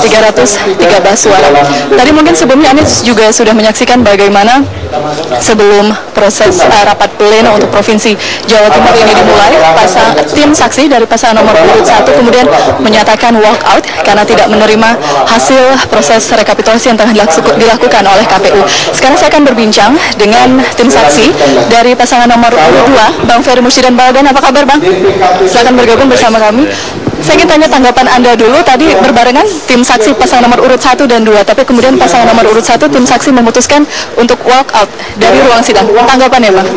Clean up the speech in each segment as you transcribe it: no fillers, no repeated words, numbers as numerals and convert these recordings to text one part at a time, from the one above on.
313 suara. Tadi mungkin sebelumnya Anda juga sudah menyaksikan bagaimana sebelum proses rapat pleno untuk Provinsi Jawa Timur ini dimulai, tim saksi dari pasangan nomor urut 1 kemudian menyatakan walk out karena tidak menerima hasil proses rekapitulasi yang tengah dilakukan oleh KPU. Sekarang saya akan berbincang dengan tim saksi dari pasangan nomor urut 2, Bang Ferry Murshidan Baldan. Apa kabar, Bang? Silakan bergabung bersama kami. Saya ingin tanya tanggapan Anda dulu, tadi berbarengan tim saksi pasangan nomor urut 1 dan 2, tapi kemudian pasangan nomor urut 1 tim saksi memutuskan untuk walk out dari ruang sidang. Tanggapannya, Bang?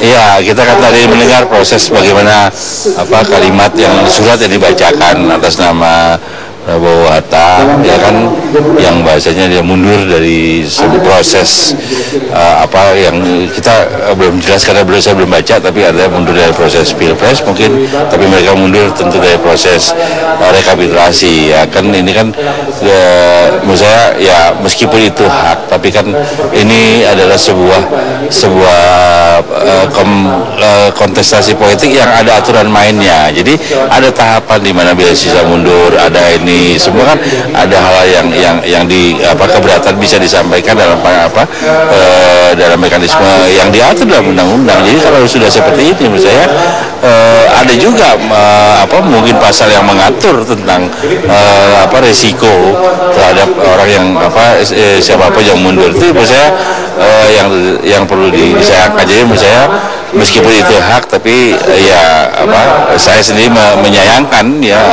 Iya, kita kan tadi mendengar proses bagaimana kalimat yang surat yang dibacakan atas nama Prabowo Hatta, ya kan, yang bahasanya dia mundur dari sebuah proses yang kita belum jelas karena saya belum baca, tapi ada mundur dari proses pilpres mungkin, tapi mereka mundur tentu dari proses rekapitulasi, ya kan. Ini kan menurut saya ya meskipun itu hak, tapi kan ini adalah sebuah kontestasi politik yang ada aturan mainnya. Jadi ada tahapan di mana bila sisa mundur, ada ini semua kan ada hal yang keberatan bisa disampaikan dalam dalam mekanisme yang diatur dalam undang-undang. Jadi kalau sudah seperti ini menurut saya ada juga mungkin pasal yang mengatur tentang resiko terhadap orang yang siapapun yang mundur. Itu menurut saya yang perlu disayangkan. Jadi menurut saya meskipun itu hak, tapi saya sendiri menyayangkan ya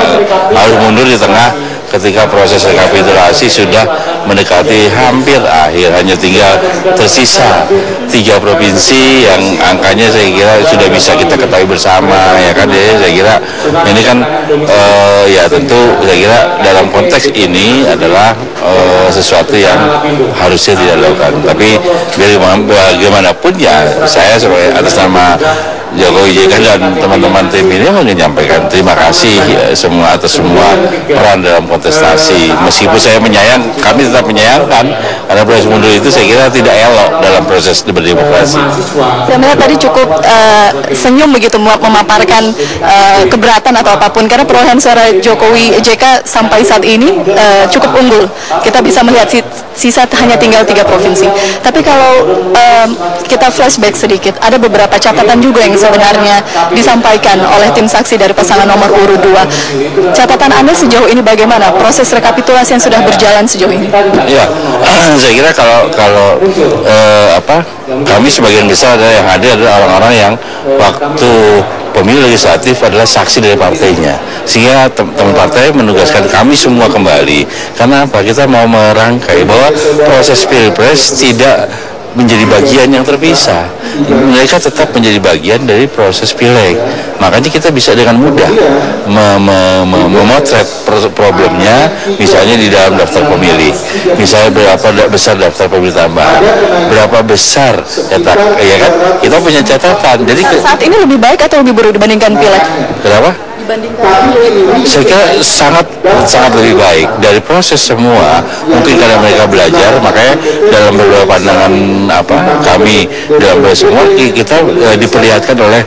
harus mundur di tengah ketika proses rekapitulasi sudah mendekati hampir akhir, hanya tinggal tersisa 3 provinsi yang angkanya saya kira sudah bisa kita ketahui bersama, ya kan. Jadi saya kira ini kan ya tentu saya kira dalam konteks ini adalah sesuatu yang harusnya tidak dilakukan, tapi bagaimanapun ya saya sebagai atas nama Jokowi JK dan teman-teman tim ini menyampaikan terima kasih atas semua peran dalam kontestasi. Meskipun saya kami tetap menyayangkan karena proses mundur itu saya kira tidak elok dalam proses berdemokrasi. Saya melihat tadi cukup senyum begitu memaparkan keberatan atau apapun, karena perolehan suara Jokowi JK sampai saat ini cukup unggul. Kita bisa melihat sisa hanya tinggal 3 provinsi. Tapi kalau kita flashback sedikit, ada beberapa catatan juga yang sebenarnya disampaikan oleh tim saksi dari pasangan nomor urut 2. Catatan Anda sejauh ini bagaimana proses rekapitulasi yang sudah berjalan sejauh ini? Ya, saya kira kalau kami sebagian besar yang hadir adalah orang-orang yang waktu pemilu legislatif adalah saksi dari partainya, sehingga teman partai menugaskan kami semua kembali. Karena apa? Kita mau merangkai bahwa proses pilpres tidak menjadi bagian yang terpisah. Mereka tetap menjadi bagian dari proses pileg. Makanya kita bisa dengan mudah memotret problemnya, misalnya di dalam daftar pemilih. Misalnya berapa besar daftar pemilih tambahan, berapa besar ya kan? Kita punya catatan. Jadi saat ini lebih baik atau lebih buruk dibandingkan pileg? Kenapa? Saya kira sangat lebih baik dari proses semua. Mungkin karena mereka belajar, makanya dalam beberapa pandangan kami dalam semua kita diperlihatkan oleh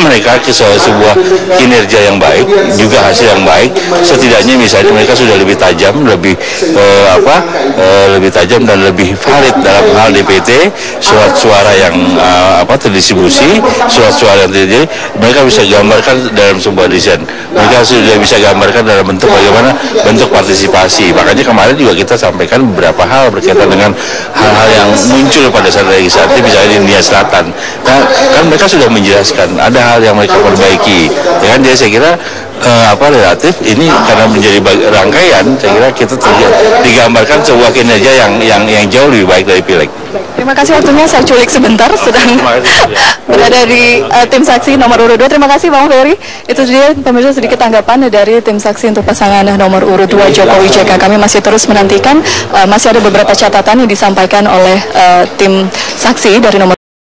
mereka sebuah kinerja yang baik, juga hasil yang baik. Setidaknya misalnya mereka sudah lebih tajam, lebih tajam dan lebih valid dalam hal DPT, surat suara yang terdistribusi, surat suara yang terjadi, mereka bisa gambarkan dalam sebuah desain. Mereka sudah bisa gambarkan dalam bentuk bagaimana bentuk partisipasi. Makanya kemarin juga kita sampaikan beberapa hal berkaitan dengan hal-hal yang muncul pada saat legislatif, misalnya di Nia Selatan. Nah, kan mereka sudah menjelaskan ada hal yang mereka perbaiki. Ya kan, jadi saya kira relatif ini karena menjadi rangkaian, saya kira kita digambarkan sebuah kinerja yang jauh lebih baik dari pileg. Terima kasih waktunya, saya culik sebentar, sedang berada di tim saksi nomor urut 2. Terima kasih Bang Ferry. Itu dia pemirsa sedikit tanggapan dari tim saksi untuk pasangan nomor urut 2 Jokowi JK. Kami masih terus menantikan, masih ada beberapa catatan yang disampaikan oleh tim saksi dari nomor